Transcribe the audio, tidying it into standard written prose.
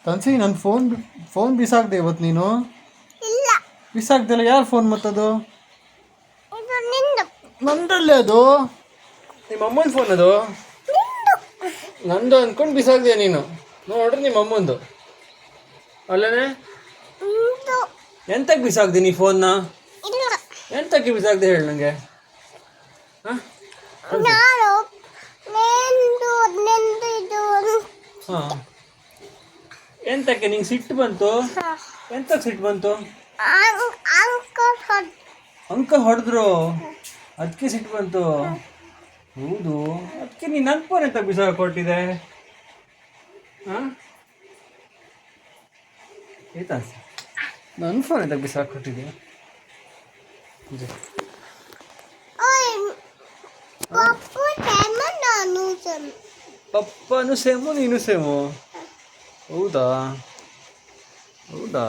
ತನ್ಸಿ ನನ್ನ ಫೋನ್ ಬಿಸಾಕ್ದೆ ಇವತ್ತು ನೀನು. ಇಲ್ಲ, ಬಿಸಾಕ್ದೆಲ್ಲ ಯಾರು ಫೋನ್ ಮತ್ತದು? ಇದು ನಿಂದು. ನಂದಲ್ಲೇ ಅದು, ನಿಮ್ಮ ಅಮ್ಮನ ಫೋನ್ ಅದು. ನಂದು ಅಂದ್ಕೊಂಡು ಬಿಸಾಕ್ದೆ ನೀನು. ನೋಡ್ರಿ ನಿಮ್ಮ ಅಮ್ಮಂದು ಅಲ್ಲೇ. ನಿಂದು. ಎಂತಕ್ಕೆ ಬಿಸಾಕ್ದೆ ನೀ ಫೋನ್ನ? ಇಲ್ಲ, ಎಂತಕ್ಕೆ ಬಿಸಾಕ್ದೆ ಹೇಳಿ ನನಗೆ. ಹಾಂ ನಾನು ನಿಂದು ಇದು. ಹಾಂ, ಎಂತಕ್ಕೆ ನಿಂಗೆ ಸಿಟ್ಟು ಬಂತು? ಎಂತಕ್ಕೆ ಸಿಟ್ಟು ಬಂತು? ಅಂಕಲ್ ಅಂಕ ಹೊಡೆದ್ರು, ಅದಕ್ಕೆ ಸಿಟ್ಟು ಬಂತು. ಹೌದು, ಅದಕ್ಕೆ ನೀನು ನನ್ನ ಫೋನ್ ಎಂತ ಬಿಸಾಕ ಕೊಟ್ಟಿದೆ? ಹಾಂ, ಆಯ್ತಾ? ನನ್ನ ಫೋನ್ ಎಂತ ಬಿಸಾಕ ಕೊಟ್ಟಿದೆ? ಪಪ್ಪು ಸೇಮ, ನಾನು ಸೇಮ. ಪಪ್ಪನು ಸೇಮು ನೀನು ಸೇಮು. ಹೌದಾ? ಹೌದಾ?